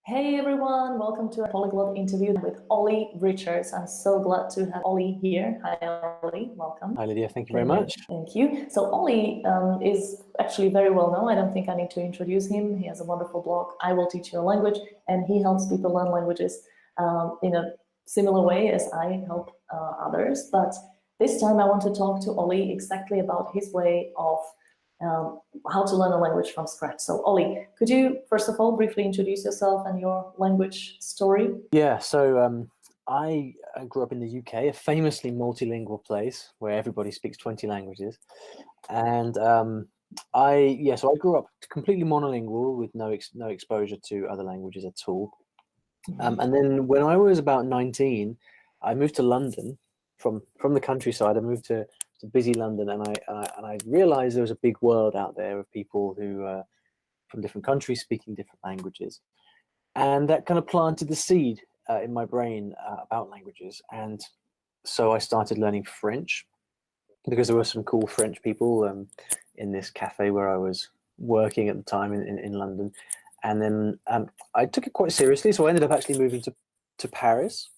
Hey everyone, welcome to a polyglot interview with Olly Richards. I'm so glad to have Olly here. Hi Olly, welcome. Hi Lydia, thank you very much. Thank you. So Olly is actually very well known. I don't think I need to introduce him. He has a wonderful blog, I Will Teach You a Language, and he helps people learn languages in a similar way as I help others. But this time I want to talk to Olly exactly about his way of how to learn a language from scratch. So Olly, could you first of all briefly introduce yourself and your language story? Yeah, so I grew up in the UK, a famously multilingual place where everybody speaks 20 languages. And so I grew up completely monolingual with no exposure to other languages at all. And then when I was about 19, I moved to London from the countryside. I moved to busy London, and I realized there was a big world out there of people who from different countries speaking different languages, and that kind of planted the seed in my brain about languages. And so I started learning French because there were some cool French people in this cafe where I was working at the time in London. And then I took it quite seriously, so I ended up actually moving to Paris.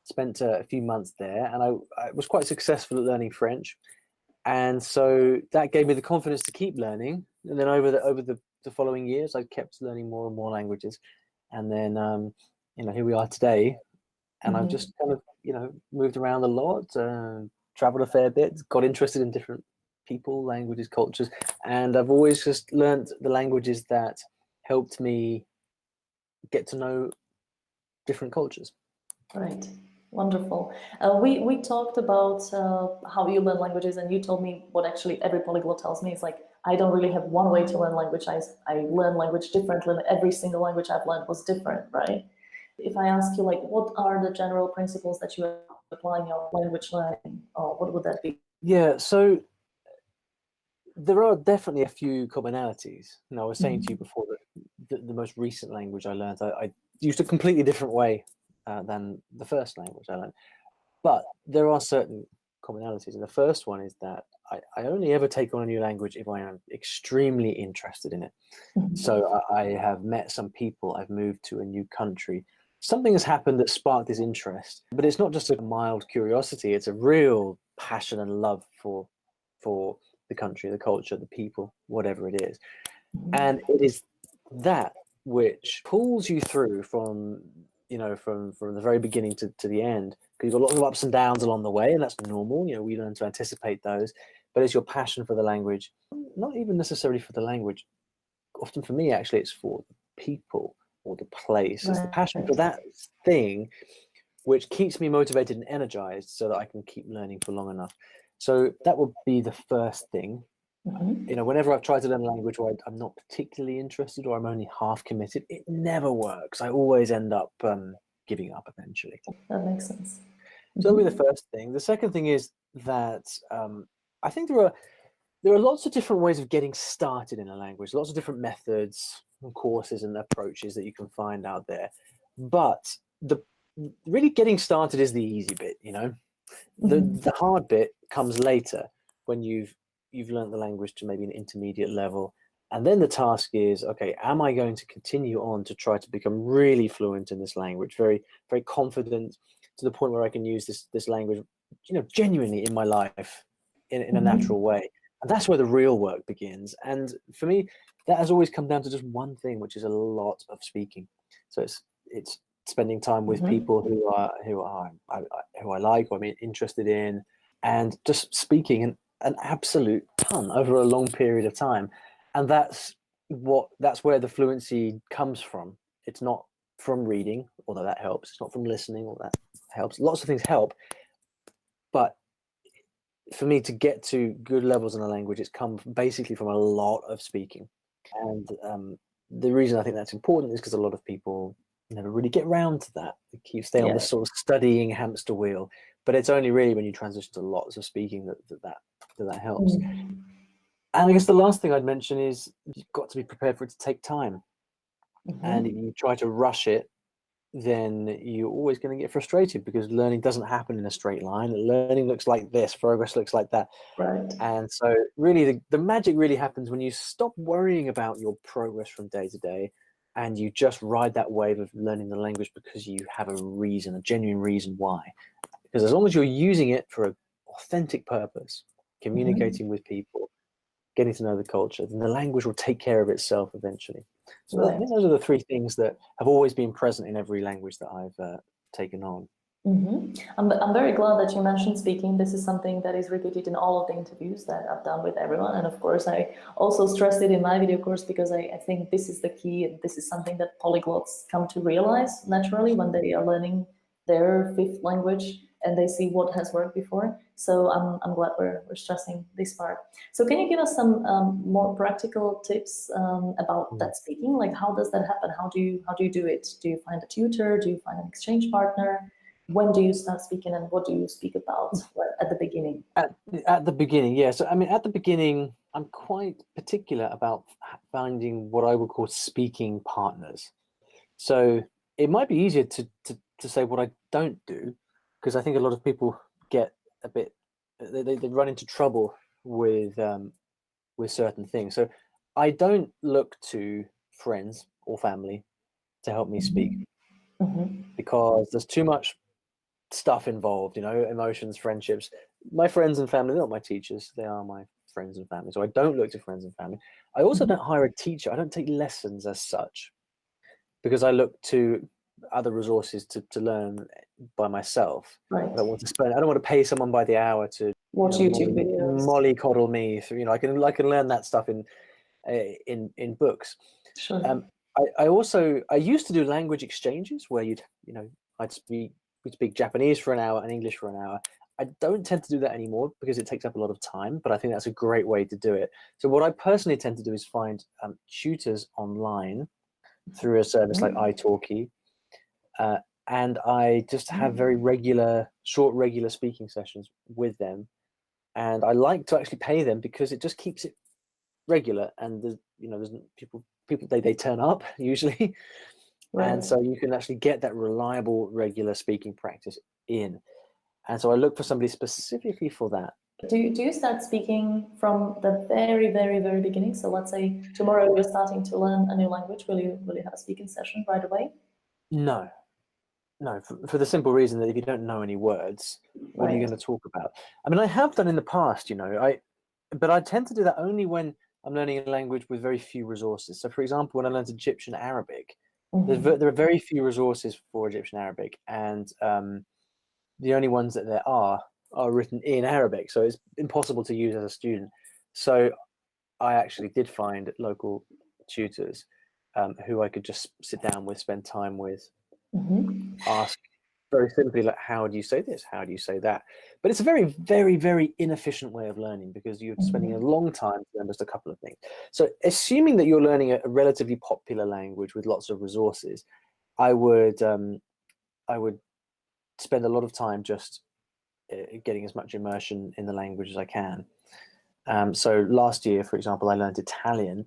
Spent a few months there, and I was quite successful at learning French, and so that gave me the confidence to keep learning. And then over the following years, I kept learning more and more languages, and then here we are today, and I've just kind of moved around a lot, traveled a fair bit, got interested in different people, languages, cultures, and I've always just learned the languages that helped me get to know different cultures. Right. Wonderful. We talked about how you learn languages, and you told me what actually every polyglot tells me is like, I don't really have one way to learn language. I learn language differently, and every single language I've learned was different, right? If I ask you, like, what are the general principles that you apply in your language learning, what would that be? Yeah, so there are definitely a few commonalities. Now, I was saying to you before that the most recent language I learned, I used a completely different way than the first language I learned. But there are certain commonalities. And the first one is that I only ever take on a new language if I am extremely interested in it. So I have met some people, I've moved to a new country. Something has happened that sparked this interest, but it's not just a mild curiosity, it's a real passion and love for the country, the culture, the people, whatever it is. And it is that which pulls you through from the very beginning to the end, because you've got lots of ups and downs along the way, and that's normal. We learn to anticipate those, but it's your passion for the language, not even necessarily for the language. Often for me, actually, it's for the people or the place. It's the passion for that thing which keeps me motivated and energized so that I can keep learning for long enough. So that would be the first thing. Whenever I've tried to learn a language where I'm not particularly interested or I'm only half committed, it never works. I always end up giving up eventually. That makes sense. So that'll be the first thing. The second thing is that I think there are lots of different ways of getting started in a language, lots of different methods and courses and approaches that you can find out there. But the really getting started is the easy bit. The hard bit comes later when you've learned the language to maybe an intermediate level, and then the task is, okay, am I going to continue on to try to become really fluent in this language, very very confident to the point where I can use this language genuinely in my life in a natural way. And that's where the real work begins. And for me, that has always come down to just one thing, which is a lot of speaking. So it's spending time with people who I like, or I'm interested in, and just speaking an absolute ton over a long period of time. And that's where the fluency comes from. It's not from reading, although that helps. It's not from listening, although that helps. Lots of things help. But for me to get to good levels in a language, it's come basically from a lot of speaking. And the reason I think that's important is because a lot of people never really get around to that. They stay on the sort of studying hamster wheel. But it's only really when you transition to lots of speaking that helps. And I guess the last thing I'd mention is you've got to be prepared for it to take time. And if you try to rush it, then you're always going to get frustrated, because learning doesn't happen in a straight line. Learning looks like this, progress looks like that. Right. And so really the magic really happens when you stop worrying about your progress from day to day and you just ride that wave of learning the language because you have a reason, a genuine reason why. Because as long as you're using it for an authentic purpose, communicating with people, getting to know the culture, then the language will take care of itself eventually. So I Right. think those are the three things that have always been present in every language that I've taken on. I'm very glad that you mentioned speaking. This is something that is repeated in all of the interviews that I've done with everyone. And of course, I also stressed it in my video course because I think this is the key. And this is something that polyglots come to realize naturally when they are learning their fifth language and they see what has worked before. So I'm glad we're stressing this part. So can you give us some more practical tips about that speaking? Like, how does that happen? How do you do it? Do you find a tutor? Do you find an exchange partner? When do you start speaking and what do you speak about at the beginning? At the beginning, yeah. So I mean, at the beginning, I'm quite particular about finding what I would call speaking partners. So it might be easier to say what I don't do, because I think a lot of people get a bit, they run into trouble with certain things. So I don't look to friends or family to help me speak, because there's too much stuff involved, emotions, friendships. My friends and family, they're not my teachers, they are my friends and family. So I don't look to friends and family. I also don't hire a teacher. I don't take lessons as such, because I look to other resources to learn by myself. Right. I don't want to pay someone by the hour to watch YouTube videos. mollycoddle me through. I can learn that stuff in books. Sure. I used to do language exchanges where we'd speak Japanese for an hour and English for an hour. I don't tend to do that anymore because it takes up a lot of time, but I think that's a great way to do it. So what I personally tend to do is find tutors online through a service like italki, and I just have very short regular speaking sessions with them. And I like to actually pay them because it just keeps it regular, and there's people they turn up usually. Right. And so you can actually get that reliable, regular speaking practice in. And so I look for somebody specifically for that. Do you start speaking from the very, very, very beginning? So let's say tomorrow you're starting to learn a new language. Will you have a speaking session right away? No, for the simple reason that if you don't know any words, what are you going to talk about? I mean, I have done in the past, but I tend to do that only when I'm learning a language with very few resources. So for example, when I learned Egyptian Arabic, there are very few resources for Egyptian Arabic, and the only ones that there are written in Arabic, so it's impossible to use as a student. So I actually did find local tutors who I could just sit down with, spend time with, ask very simply, like, how do you say this? How do you say that? But it's a very, very, very inefficient way of learning because you're spending a long time to learn just a couple of things. So assuming that you're learning a relatively popular language with lots of resources, I would spend a lot of time just getting as much immersion in the language as I can. So last year, for example, I learned Italian,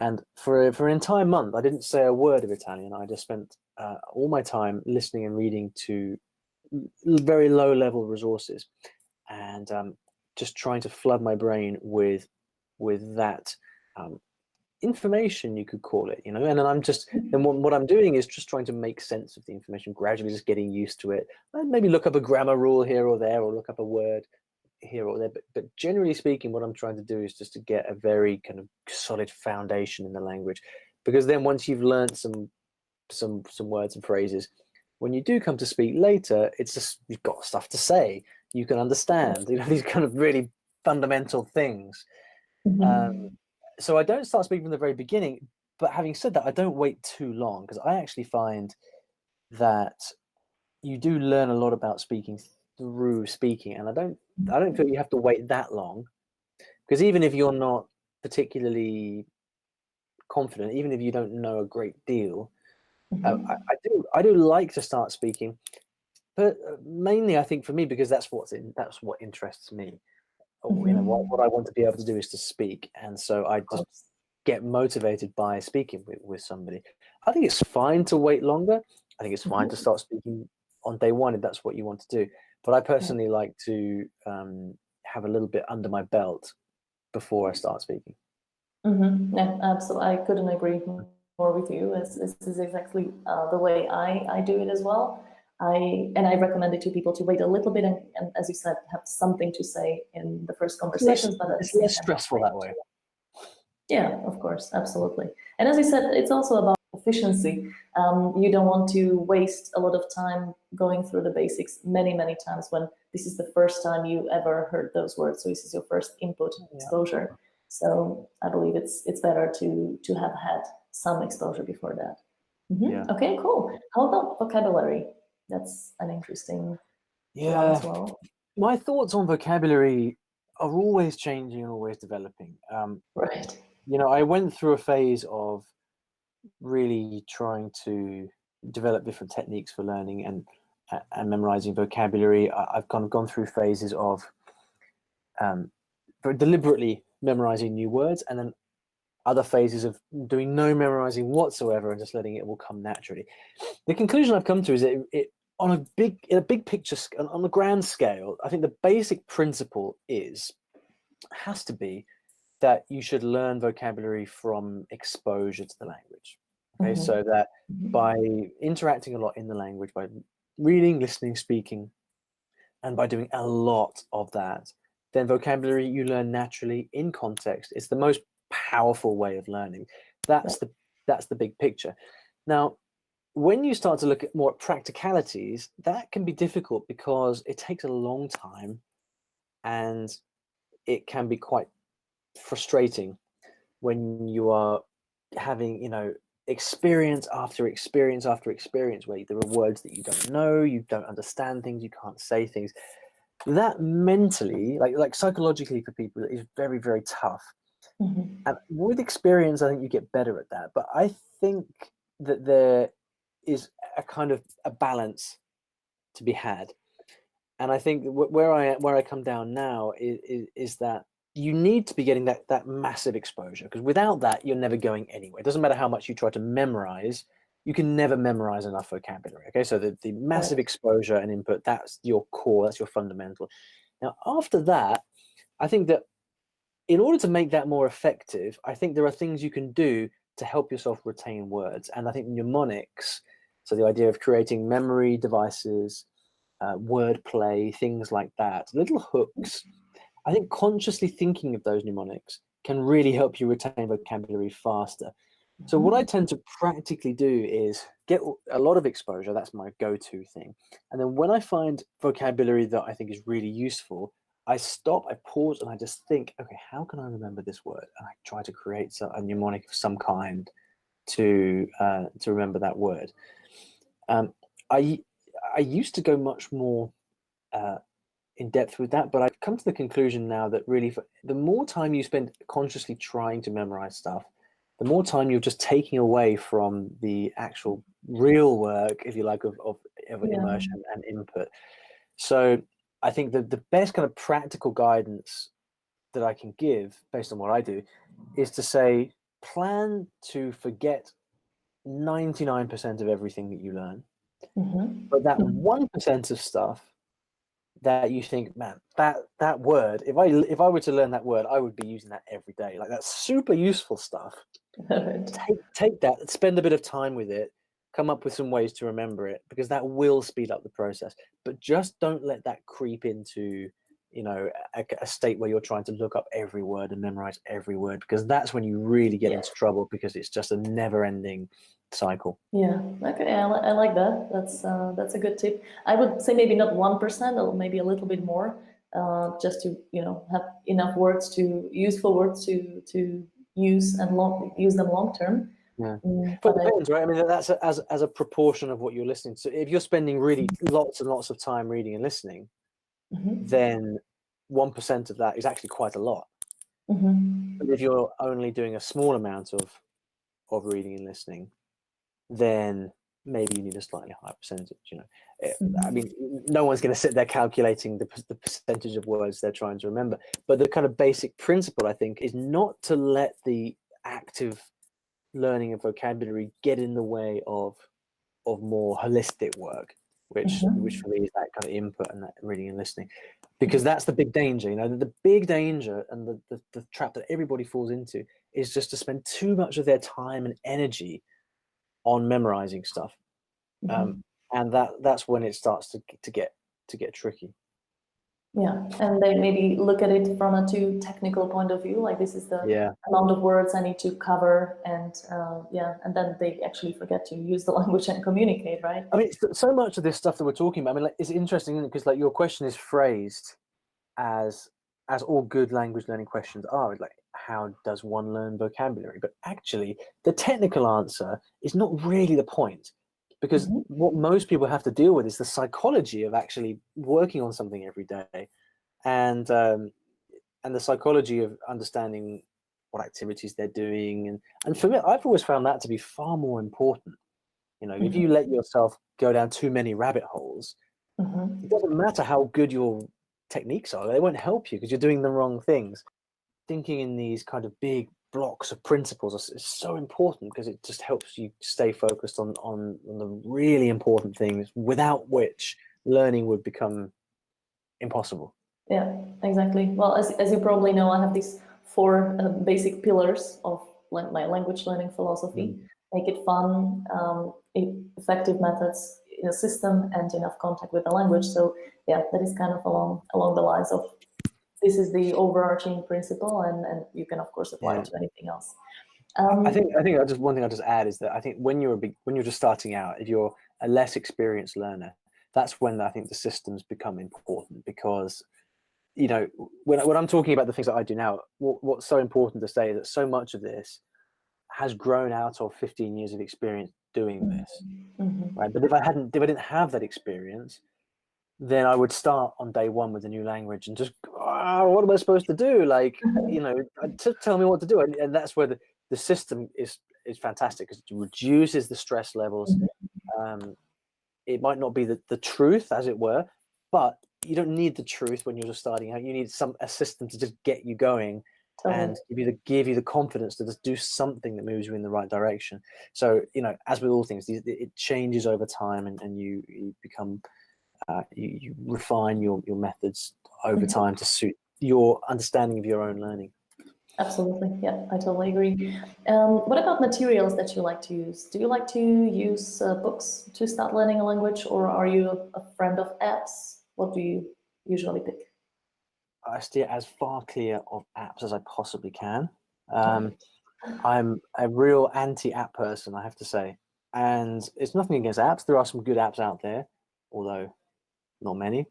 and for an entire month, I didn't say a word of Italian. I just spent all my time listening and reading to very low-level resources, and just trying to flood my brain with that information, you could call it, and then what I'm doing is just trying to make sense of the information, gradually just getting used to it. I'd maybe look up a grammar rule here or there, or look up a word here or there, but generally speaking, what I'm trying to do is just to get a very kind of solid foundation in the language, because then once you've learned some words and phrases, when you do come to speak later, it's just you've got stuff to say, you can understand, these kind of really fundamental things. So I don't start speaking from the very beginning, but having said that, I don't wait too long, because I actually find that you do learn a lot about speaking through speaking, and I don't feel you have to wait that long, because even if you're not particularly confident, even if you don't know a great deal, I do like to start speaking, but mainly I think for me, because that's what interests me. What I want to be able to do is to speak, and so I just get motivated by speaking with somebody. I think it's fine to wait longer. I think it's fine to start speaking on day one if that's what you want to do. But I personally like to have a little bit under my belt before I start speaking. Yeah, absolutely. I couldn't agree more with you, as this is exactly the way I do it as well. I recommend it to people to wait a little bit and, as you said, have something to say in the first conversations, but it's less stressful that way. Yeah, of course, absolutely. And as you said, it's also about efficiency. You don't want to waste a lot of time going through the basics many times when this is the first time you ever heard those words. So this is your first input exposure. So I believe it's better to have had some exposure before that. Okay, cool. How about vocabulary? That's an interesting one as well. My thoughts on vocabulary are always changing and always developing. Right. You know, I went through a phase of really trying to develop different techniques for learning and memorizing vocabulary. I've kind of gone through phases of very deliberately memorizing new words, and then other phases of doing no memorizing whatsoever and just letting it all come naturally. The conclusion I've come to is that it on a big picture, on a grand scale, I think the basic principle has to be that you should learn vocabulary from exposure to the language. Okay, so that by interacting a lot in the language, by reading, listening, speaking, and by doing a lot of that, then vocabulary you learn naturally in context. It's the most powerful way of learning. That's the big picture. Now, when you start to look at more practicalities, that can be difficult because it takes a long time and it can be quite frustrating when you are having, experience after experience after experience where there are words that you don't know, you don't understand things, you can't say things. That mentally, like psychologically for people, is very, very tough. And with experience, I think you get better at that. But I think that there is a kind of a balance to be had. And I think where I come down now is that you need to be getting that massive exposure, because without that, you're never going anywhere. It doesn't matter how much you try to memorize, you can never memorize enough vocabulary. Okay, so the massive exposure and input, that's your core, that's your fundamental. Now, after that, I think that in order to make that more effective, I think there are things you can do to help yourself retain words. And I think mnemonics, so the idea of creating memory devices, wordplay, things like that, little hooks, I think consciously thinking of those mnemonics can really help you retain vocabulary faster. So what I tend to practically do is get a lot of exposure. That's my go-to thing. And then when I find vocabulary that I think is really useful, I stop, I pause, and I just think, okay, how can I remember this word? And I try to create a mnemonic of some kind to remember that word. I used to go much more in depth with that, but I've come to the conclusion now that really the more time you spend consciously trying to memorize stuff, the more time you're just taking away from the actual real work, if you like, of immersion and input. So I think that the best kind of practical guidance that I can give based on what I do is to say, plan to forget 99% of everything that you learn, but that 1% of stuff that you think, man, that word, if I were to learn that word, I would be using that every day. Like, that's super useful stuff. Take that, spend a bit of time with it, come up with some ways to remember it, because that will speed up the process. But just don't let that creep into, a state where you're trying to look up every word and memorize every word, because that's when you really get into trouble, because it's just a never-ending cycle. Yeah. Okay. I like that. That's a good tip. I would say maybe not 1%, or maybe a little bit more, just to have enough useful words to use and use them long term. Yeah, but it depends, right? I mean, that's as a proportion of what you're listening to. So if you're spending really lots and lots of time reading and listening, then 1% of that is actually quite a lot. But if you're only doing a small amount of reading and listening, then maybe you need a slightly higher percentage. I mean, no one's going to sit there calculating the percentage of words they're trying to remember. But the kind of basic principle, I think, is not to let the active learning of vocabulary get in the way of more holistic work. which Mhm. for me is that kind of input and that reading and listening, because that's the big danger. You know, the big danger and the trap that everybody falls into is just to spend too much of their time and energy on memorizing stuff, Mhm. and that's when it starts to get tricky. Yeah, and they maybe look at it from a too technical point of view, like this is the Yeah. amount of words I need to cover, and yeah, and then they actually forget to use the language and communicate, right? I mean, so much of this stuff that we're talking about, I mean, like, it's interesting because like your question is phrased as all good language learning questions are, like, how does one learn vocabulary? But actually, the technical answer is not really the point, because Mhm. what most people have to deal with is the psychology of actually working on something every day, and the psychology of understanding what activities they're doing, and for me, I've always found that to be far more important. You know, if Mhm. you let yourself go down too many rabbit holes, it Mhm. doesn't matter how good your techniques are, they won't help you because you're doing the wrong things. Thinking in these kind of big blocks of principles is so important because it just helps you stay focused on the really important things, without which learning would become impossible. Yeah, exactly. Well, as you probably know, I have these four basic pillars of my language learning philosophy. Mm. Make it fun, effective methods in a system, and enough contact with the language. So yeah, that is kind of along the lines of this is the overarching principle, and you can of course apply it Yeah. to anything else. I think just one thing I'll just add is that I think when you're just starting out, if you're a less experienced learner, that's when I think the systems become important, because you know, when I'm talking about the things that I do now, what's so important to say is that so much of this has grown out of 15 years of experience doing this, Mhm. right? But if I didn't have that experience, then I would start on day one with a new language and just, what am I supposed to do? Like, you know, tell me what to do. And that's where the system is fantastic, because it reduces the stress levels. Um, it might not be the truth, as it were, but you don't need the truth when you're just starting out. You need a system to just get you going Totally. and give you the confidence to just do something that moves you in the right direction. So, you know, as with all things, it changes over time, and you become you refine your methods over Mhm. time to suit your understanding of your own learning. Absolutely. Yeah, I totally agree. What about materials that you like to use? Do you like to use books to start learning a language, or are you a friend of apps? What do you usually pick? I steer as far clear of apps as I possibly can. Okay. I'm a real anti-app person, I have to say. And it's nothing against apps. There are some good apps out there, although not many.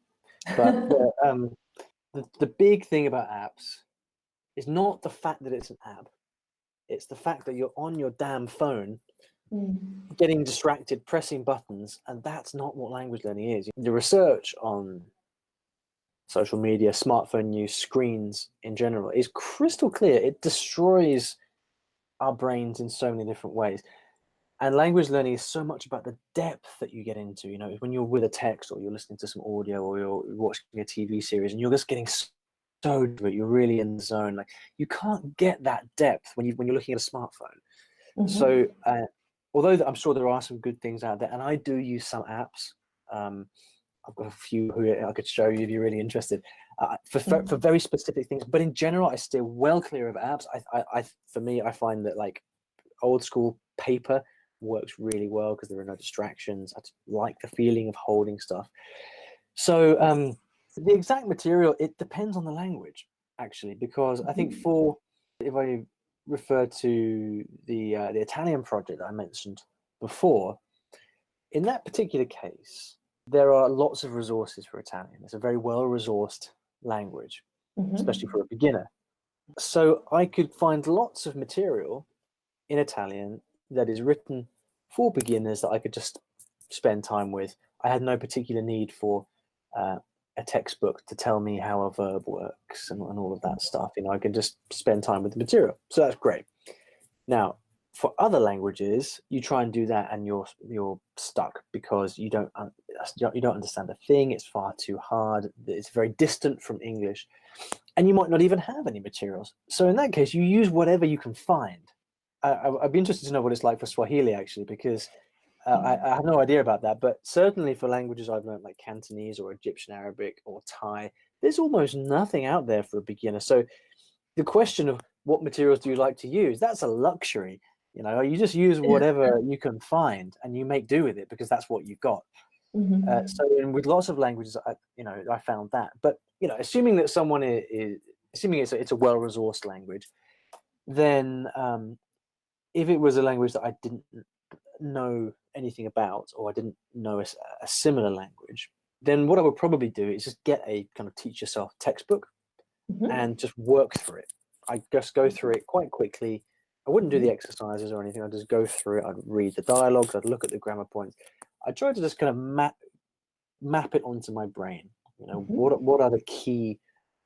But the big thing about apps is not the fact that it's an app. It's the fact that you're on your damn phone, Mm. getting distracted, pressing buttons, and that's not what language learning is. The research on social media, smartphone use, screens in general is crystal clear. It destroys our brains in so many different ways. And language learning is so much about the depth that you get into. You know, when you're with a text, or you're listening to some audio, or you're watching a TV series, and you're just getting so into it, you're really in the zone. Like, you can't get that depth when you're looking at a smartphone. So, Mhm. although I'm sure there are some good things out there, and I do use some apps. Um, I've got a few who I could show you if you're really interested, for Mhm. very specific things. But in general, I steer well clear of apps. For me, I find that, like, old school paper works really well because there are no distractions. I just like the feeling of holding stuff. So the exact material, it depends on the language, actually, because I think if I refer to the Italian project that I mentioned before, in that particular case, there are lots of resources for Italian. It's a very well-resourced language, especially Mhm. for a beginner. So I could find lots of material in Italian that is written for beginners that I could just spend time with. I had no particular need for uh, a textbook to tell me how a verb works and all of that stuff. You know, I can just spend time with the material. So that's great. Now, for other languages, you try and do that, and you're stuck because you don't understand the thing. It's far too hard. It's very distant from English, and you might not even have any materials. So in that case, you use whatever you can find. I'd be interested to know what it's like for Swahili, actually, because I have no idea about that, but certainly for languages I've learned like Cantonese or Egyptian Arabic or Thai, there's almost nothing out there for a beginner. So the question of what materials do you like to use, that's a luxury. You know, you just use whatever you can find and you make do with it because that's what you've got. So with lots of languages, I found that. But, you know, assuming that someone is assuming it's a well-resourced language, then if it was a language that I didn't know anything about, or I didn't know a similar language, then what I would probably do is just get a kind of teach yourself textbook and just work through it. I just go through it quite quickly. I wouldn't do the exercises or anything. I'd just go through it. I'd read the dialogues. I'd look at the grammar points. I try to just kind of map it onto my brain. You know, what are the key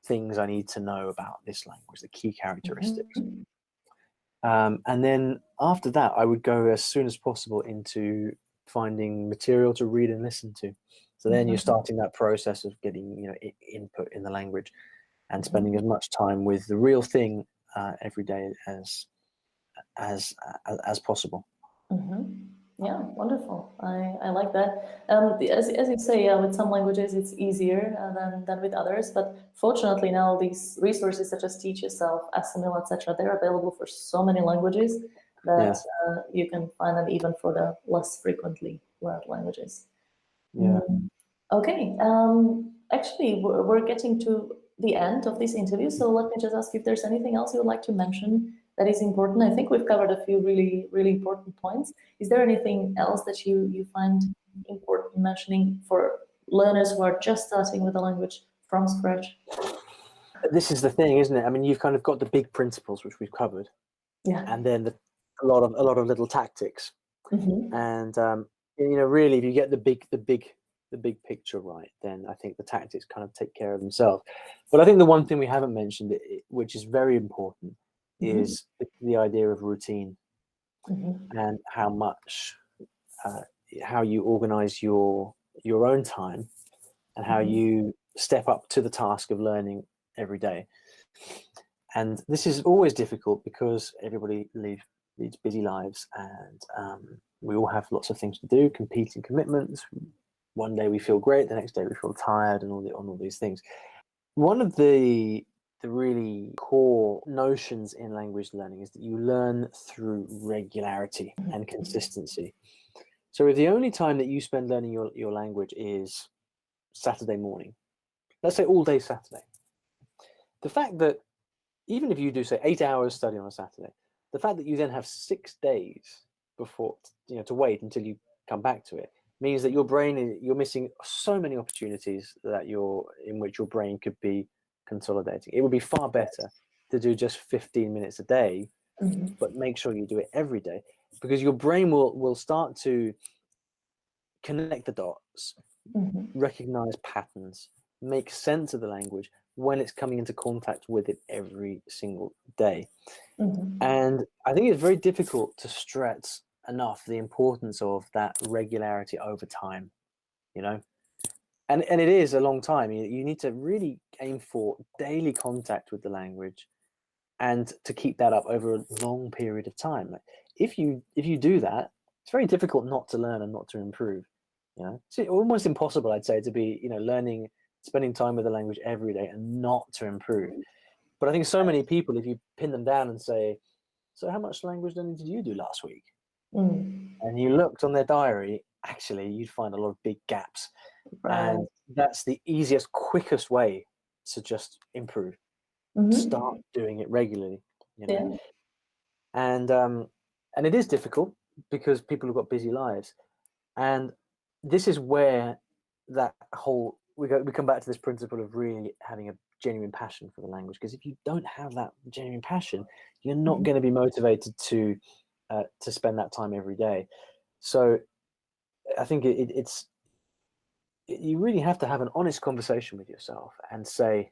things I need to know about this language, the key characteristics. And then after that, I would go as soon as possible into finding material to read and listen to. So then you're starting that process of getting, you know, input in the language and spending as much time with the real thing every day as possible. Yeah, wonderful. I like that. As you say, with some languages it's easier than with others. But fortunately now these resources such as Teach Yourself, Assimil, etc., they're available for so many languages that you can find them even for the less frequently learned languages. Yeah. Okay. Actually, we're getting to the end of this interview, so let me just ask you if there's anything else you would like to mention that is important. I think we've covered a few really, really important points. Is there anything else that you find important mentioning for learners who are just starting with the language from scratch? This is the thing, isn't it? I mean, you've kind of got the big principles which we've covered, and then a lot of little tactics. And you know, really, if you get the big picture right, then I think the tactics kind of take care of themselves. But I think the one thing we haven't mentioned, which is very important, is the idea of routine and how you organize your own time and how you step up to the task of learning every day. And this is always difficult because everybody leads busy lives, and we all have lots of things to do, competing commitments. One day we feel great, the next day we feel tired, and all these things. One of the really core notions in language learning is that you learn through regularity and consistency. So if the only time that you spend learning your language is Saturday morning, let's say all day Saturday, the fact that even if you do say 8 hours study on a Saturday, the fact that you then have 6 days before, you know, to wait until you come back to it means that you're missing so many opportunities in which your brain could be consolidating. It would be far better to do just 15 minutes a day, but make sure you do it every day, because your brain will start to connect the dots, recognize patterns, make sense of the language when it's coming into contact with it every single day. And I think it's very difficult to stress enough the importance of that regularity over time, you know, and it is a long time. You need to really aim for daily contact with the language and to keep that up over a long period of time. If you do that, it's very difficult not to learn and not to improve. You know, it's almost impossible, I'd say, to be, you know, spending time with the language every day and not to improve. But I think so many people, if you pin them down and say, so how much language learning did you do last week? And you looked on their diary, actually, you'd find a lot of big gaps. And that's the easiest, quickest way to just improve. Start doing it regularly, you know. And it is difficult because people have got busy lives. And this is where that whole we come back to this principle of really having a genuine passion for the language, because if you don't have that genuine passion, you're not going to be motivated to spend that time every day. So I think you really have to have an honest conversation with yourself and say,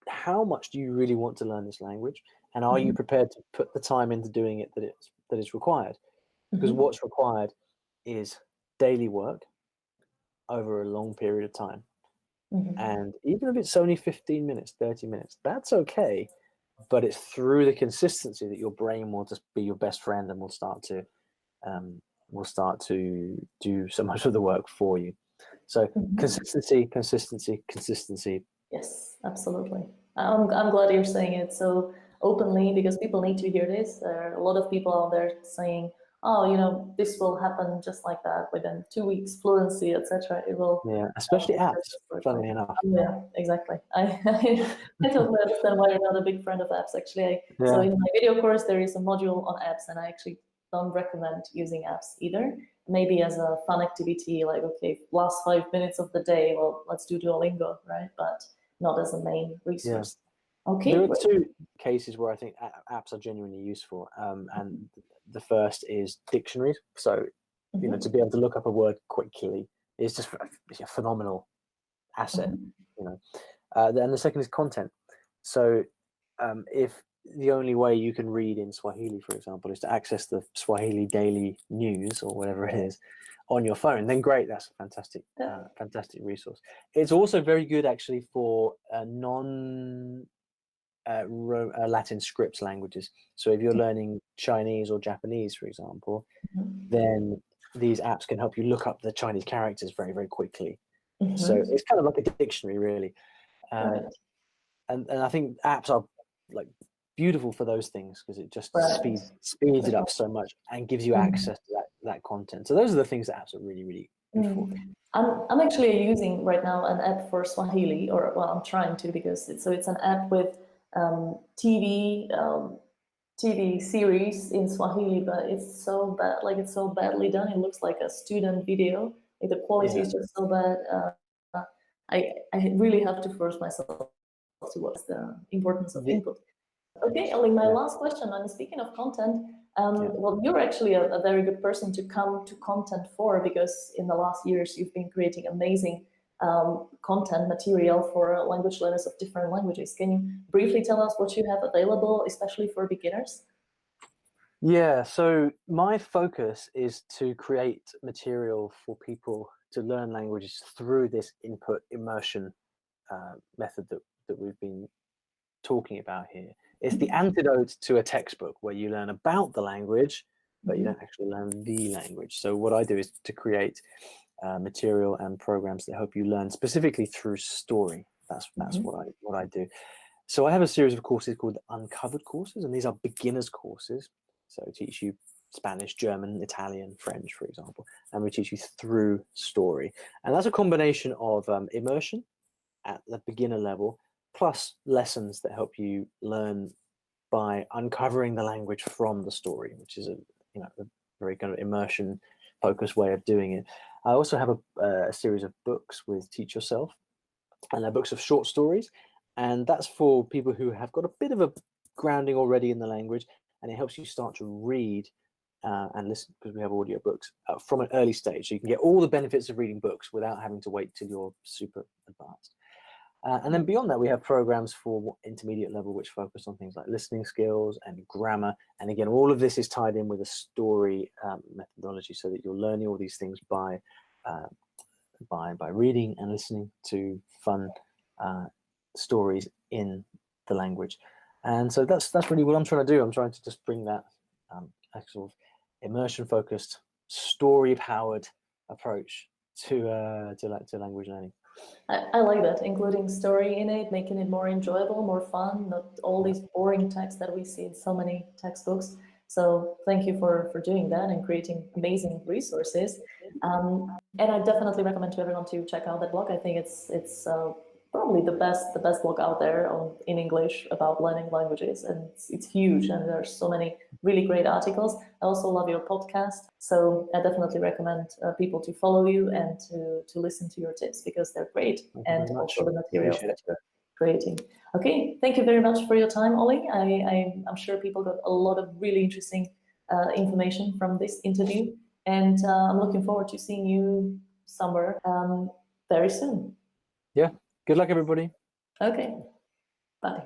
how much do you really want to learn this language, and are you prepared to put the time into doing it that is required? Because what's required is daily work over a long period of time. And even if it's only 15 minutes, 30 minutes, that's okay. But it's through the consistency that your brain will just be your best friend and will start to will start to do so much of the work for you. So consistency. Yes, absolutely. I'm glad you're saying it so openly, because people need to hear this. There are a lot of people out there saying, "Oh, this will happen just like that within 2 weeks, fluency, etc." It will. Yeah, especially apps. Funnily enough. Yeah, exactly. I totally understand why you're not a big friend of apps. Actually, Yeah. so in my video course there is a module on apps, and I actually don't recommend using apps either. Maybe as a fun activity, like, okay, last 5 minutes of the day, well, let's do Duolingo, right? But not as a main resource. Yeah. Okay. There are two cases where I think apps are genuinely useful, and the first is dictionaries. So, to be able to look up a word quickly is just a phenomenal asset. And the second is content. So, if the only way you can read in Swahili, for example, is to access the Swahili Daily News or whatever it is on your phone, then great, that's a fantastic resource. It's also very good actually for Latin script languages. So if you're learning Chinese or Japanese, for example, then these apps can help you look up the Chinese characters very, very quickly. So it's kind of like a dictionary, really. And I think apps are like beautiful for those things, because it just speeds it up so much and gives you access to that content. So those are the things that apps are really, really good for. I'm actually using right now an app for Swahili, or well, I'm trying to, because it's an app with TV series in Swahili, but it's so bad, like it's so badly done. It looks like a student video. Like the quality is just so bad. I really have to force myself towards the importance of input. Okay, Olly, my last question, and speaking of content, well, you're actually a very good person to come to content for, because in the last years you've been creating amazing content material for language learners of different languages. Can you briefly tell us what you have available, especially for beginners? Yeah, so my focus is to create material for people to learn languages through this input immersion method that we've been talking about here. It's the antidote to a textbook where you learn about the language, but you don't actually learn the language. So what I do is to create material and programs that help you learn specifically through story. That's what I do. So I have a series of courses called Uncovered courses, and these are beginners courses. So I teach you Spanish, German, Italian, French, for example, and we teach you through story. And that's a combination of immersion at the beginner level, plus lessons that help you learn by uncovering the language from the story, which is a very kind of immersion focused way of doing it. I also have a series of books with Teach Yourself, and they're books of short stories, and that's for people who have got a bit of a grounding already in the language, and it helps you start to read and listen, because we have audio books from an early stage, so you can get all the benefits of reading books without having to wait till you're super advanced. And then beyond that, we have programs for intermediate level, which focus on things like listening skills and grammar. And again, all of this is tied in with a story methodology, so that you're learning all these things by reading and listening to fun stories in the language. And so that's really what I'm trying to do. I'm trying to just bring that sort of immersion-focused, story-powered approach to language learning. I like that, including story in it, making it more enjoyable, more fun, not all these boring texts that we see in so many textbooks. So thank you for doing that and creating amazing resources. And I definitely recommend to everyone to check out that blog. I think it's probably the best blog out there in English about learning languages, and it's huge, and there's so many really great articles. I also love your podcast, so I definitely recommend people to follow you and to listen to your tips, because they're great, and also the materials that you're creating. Okay, thank you very much for your time, Olly. I'm sure people got a lot of really interesting information from this interview, and I'm looking forward to seeing you somewhere very soon. Yeah. Good luck, everybody. Okay. Bye.